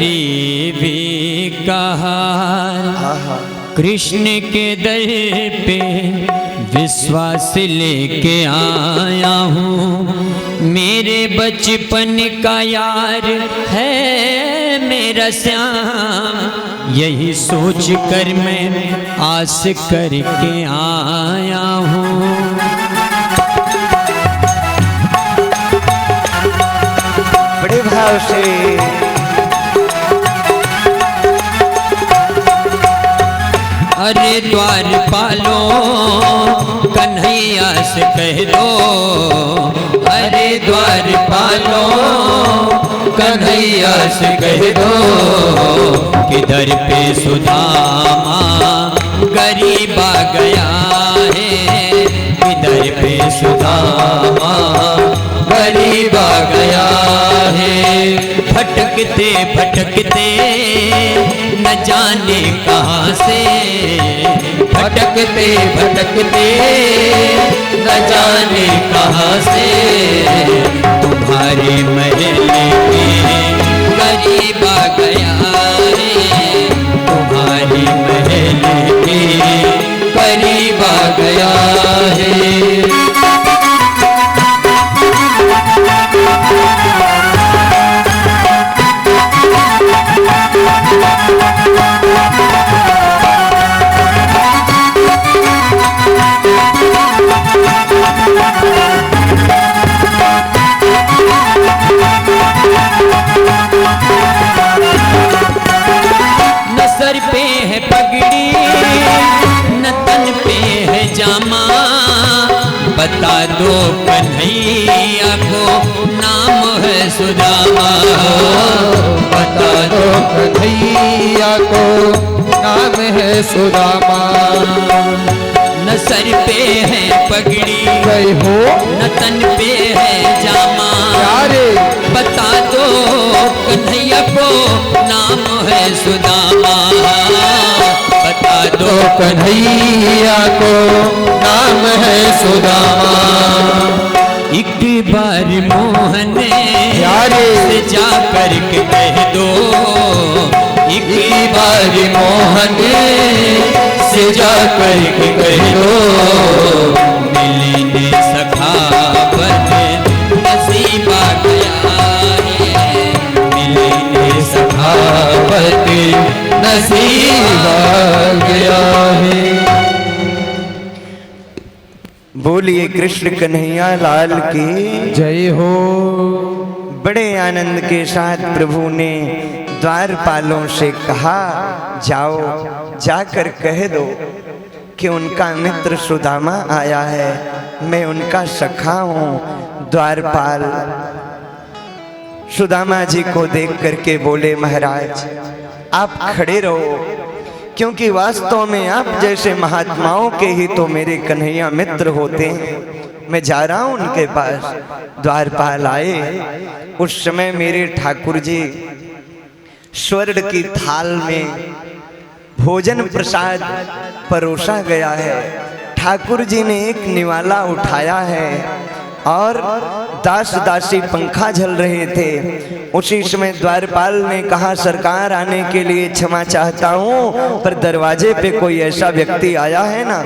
भी कहा कृष्ण के दर पे विश्वास लेके आया हूँ। मेरे बचपन का यार है मेरा श्याम, यही सोच कर मैं आस करके आया हूँ। बड़े भाव से अरे द्वारपालो कन्हैया से कह दो, अरे द्वारपालो कन्हैया से कह दो, किधर पे सुदामा गरीब आ गया है, किधर पे सुदामा गरीब आ गया है। भटकते भटकते न जाने कहाँ से, भटकते भटकते न जाने कहाँ से, तुम्हारे महल के करीब आ गया है, तुम्हारे महल के करीब आ गया है। न सर पे है पगड़ी न तन पे है जामा, बता दो कन्हैया को नाम है सुदामा, बता दो कन्हैया को नाम है सुदामा। न सर पे है पगड़ी गए हो न तन पे है जामा, प्यारे बता दो कन्हैया को नाम है सुदामा, बता दो कन्हैया को नाम है सुदामा। एक बार मोहन प्यारे से जा कर के कह दो, एक बार मोहन से जा कर के कह दो, मिलने सखावत नसीब आ गया है, मिलने सखावत नसीब आ गया है। बोलिए कृष्ण कन्हैया लाल की जय हो। बड़े आनंद के साथ प्रभु ने द्वारपालों से कहा, जाओ जाकर कह दो कि उनका मित्र सुदामा आया है, मैं उनका सखा हूँ। द्वारपाल सुदामा जी को देख करके बोले, महाराज आप खड़े रहो, क्योंकि वास्तव में आप जैसे महात्माओं के ही तो मेरे कन्हैया मित्र होते हैं। मैं जा रहा हूं उनके पास। द्वारपाल आए, उस समय मेरे ठाकुर जी स्वर्ण की थाल में भोजन प्रसाद परोसा गया है। ठाकुर जी ने एक निवाला उठाया है और दास दासी पंखा झल रहे थे। उसी समय द्वारपाल ने कहा, सरकार आने के लिए क्षमा चाहता हूँ, पर दरवाजे पे कोई ऐसा व्यक्ति आया है ना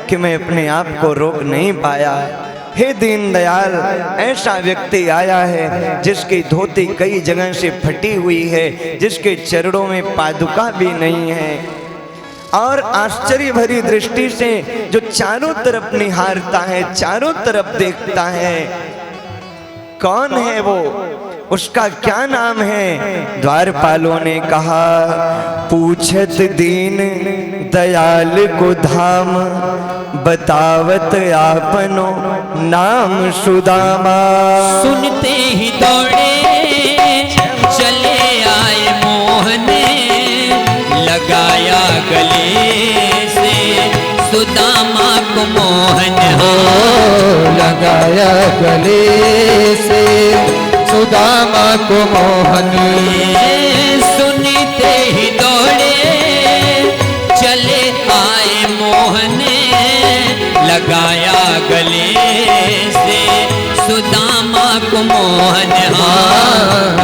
कि मैं अपने आप को रोक नहीं पाया। हे दीनदयाल, ऐसा व्यक्ति आया है जिसकी धोती कई जगह से फटी हुई है, जिसके चरणों में पादुका भी नहीं है, और आश्चर्य भरी दृष्टि से जो चारों तरफ निहारता है, चारों तरफ देखता है। कौन है वो, उसका क्या नाम है? द्वारपालों ने कहा, पूछत दीन दयाल को धाम, बतावत आपनो नाम सुदामा। सुनते ही दौड़े चले आए मोहन, लगाया गले से सुदामा को मोहन, हो लगाया गले से सुदामा को मोहन। सुनते ही दौड़े चले आए मोहन, लगाया गले से सुदामा को मोहन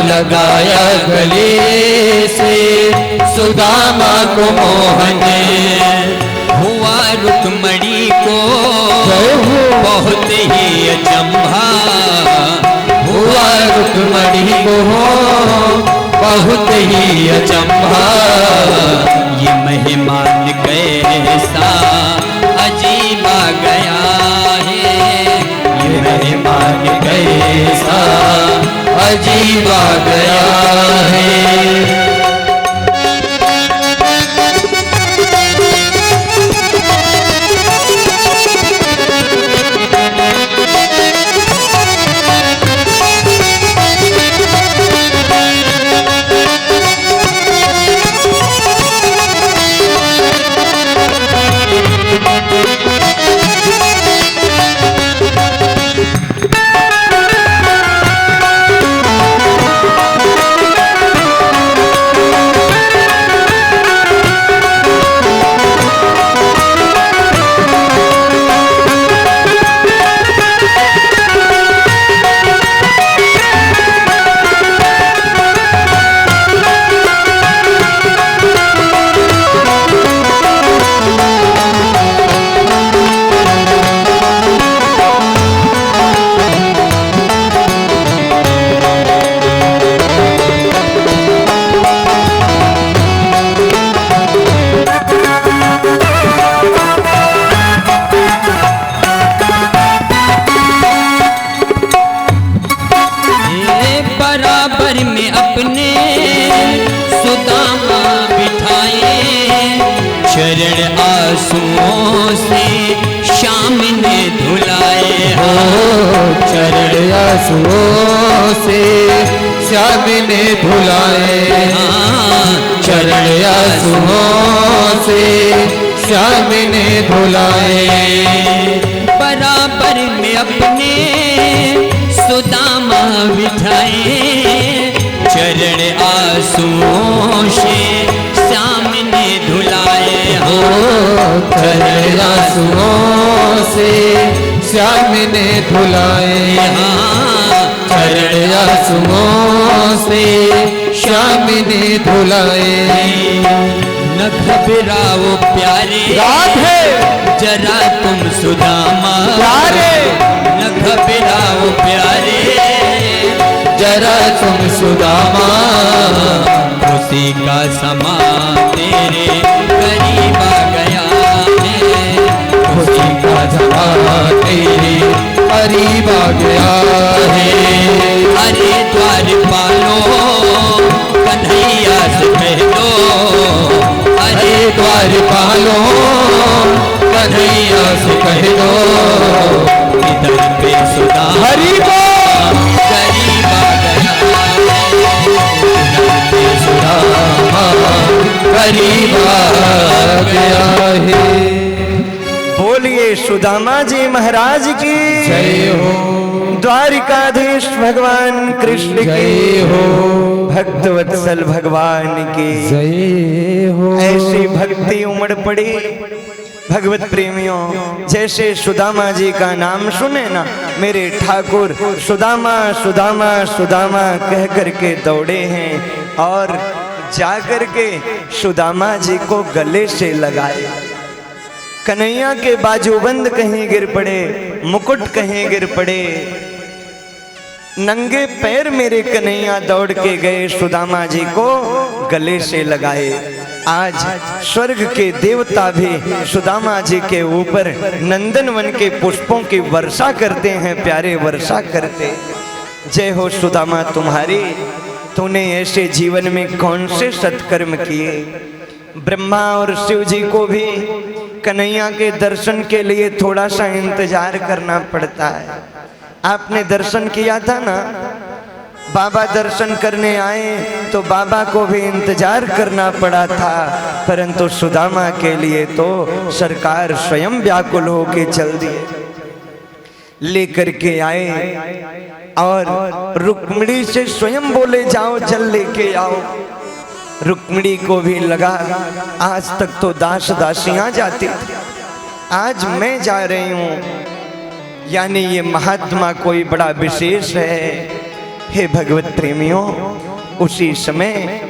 लगाया गले से सुदामा को मोहन। हुआ रुक्मणी को बहुत ही अचंभा, हुआ रुक्मणी को बहुत ही अचंभा। ये मेहमान कैसा अजीब आ गया है, ये मेहमान कैसा अजीब आ गया है। चरण आंसुओं से श्याम ने धुलाए, चरण आंसुओं से श्याम ने धुलाए। चरण आंसुओं से श्याम ने धुलाए। बराबर में अपने सुदामा बिठाए, चरण आंसुओं से श्याम ने धुलाए। चरण आंसुओं से श्याम ने धुलाए। चरण आंसुओं से श्याम ने धुलाए। न घबराओ प्यारे राधे, जरा तुम सुदामा, न घबराओ प्यारे जरा तुम सुदामा। खुशी का समा तेरे करीब आ गया है, खुशी का समा तेरे करीब आ गया है। अरे द्वारपालो कन्हैया से कह दो, अरे द्वारपालो कन्हैया से कह दो, इधर पे सुदामा हरि करीब आ गया पे सुदामा करीब आ गया है। बोलिए सुदामा जी महाराज की जय हो, द्वारिकाधीश भगवान कृष्ण की जय हो, भक्त वत्सल भगवान की जय हो। ऐसी भक्ति उमड़ पड़ी भगवत प्रेमियों, जैसे सुदामा जी का नाम सुने ना मेरे ठाकुर सुदामा सुदामा सुदामा कह करके दौड़े हैं और जाकर के सुदामा जी को गले से लगाए। कन्हैया के बाजूबंद कहीं गिर पड़े, मुकुट कहीं गिर पड़े, नंगे पैर मेरे कन्हैया दौड़ के गए सुदामा जी को गले से लगाए। आज स्वर्ग के देवता भी सुदामा जी के ऊपर नंदनवन के पुष्पों की वर्षा करते हैं, प्यारे वर्षा करते। जय हो सुदामा तुम्हारी, तूने ऐसे जीवन में कौन से सत्कर्म किए। ब्रह्मा और शिव जी को भी कन्हैया के दर्शन के लिए थोड़ा सा इंतजार करना पड़ता है। आपने दर्शन किया था ना, बाबा दर्शन करने आए तो बाबा को भी इंतजार करना पड़ा था, परंतु सुदामा के लिए तो सरकार स्वयं व्याकुल होके चल दिए, लेकर के आए और रुक्मिणी से स्वयं बोले जाओ जल लेके आओ। रुक्मिणी को भी लगा आज तक तो दास दासियां जाती थी, आज मैं जा रही हूँ। यानी ये महात्मा कोई बड़ा विशेष है। हे भगवत प्रेमियों, उसी समय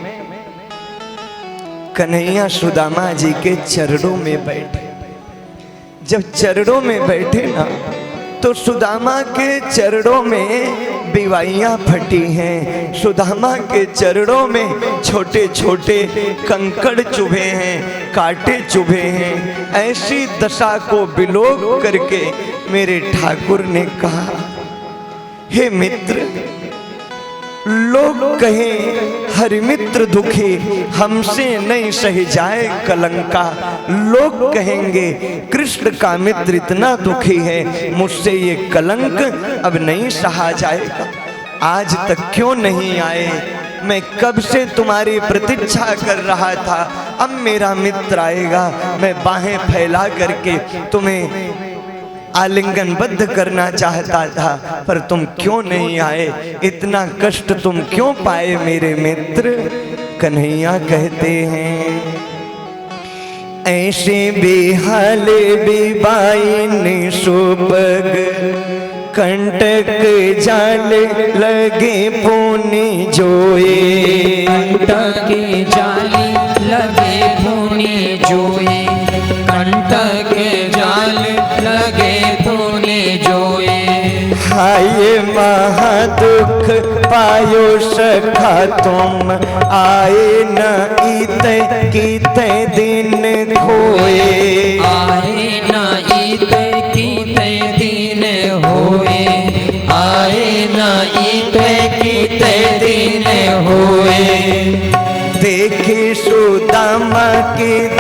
कन्हैया सुदामा जी के चरणों में बैठे। जब चरणों में बैठे ना, तो सुदामा के चरणों में बिवाइयाँ फटी हैं। सुदामा के चरणों में छोटे छोटे कंकड़ चुभे हैं, कांटे चुभे हैं। ऐसी दशा को विलोक करके मेरे ठाकुर ने कहा, हे मित्र, लोग कहें हरि मित्र दुखी, हमसे नहीं सही जाए कलंका। लोग कहेंगे कृष्ण का मित्र इतना दुखी है, मुझसे ये कलंक अब नहीं सहा जाएगा। आज तक क्यों नहीं आए? मैं कब से तुम्हारी प्रतीक्षा कर रहा था। अब मेरा मित्र आएगा, मैं बाहें फैला करके तुम्हें आलिंगनबद्ध करना चाहता था, पर तुम क्यों नहीं आए? इतना कष्ट तुम क्यों पाए मेरे मित्र? कन्हैया कहते हैं, ऐसे बेहाल बिबाइन सुपग, कंटक जाल लगे पुनि जोए। कंटक जाल लगे पुनि जोए, कंटक जाल लगे पुनि जोए। हाय महादुख पायो सखा तुम, आए न ईते कीते दिन खोए। आए न ईते कीते दिन होए, आए न ईते कीते दिन होए। देखे सुदामा की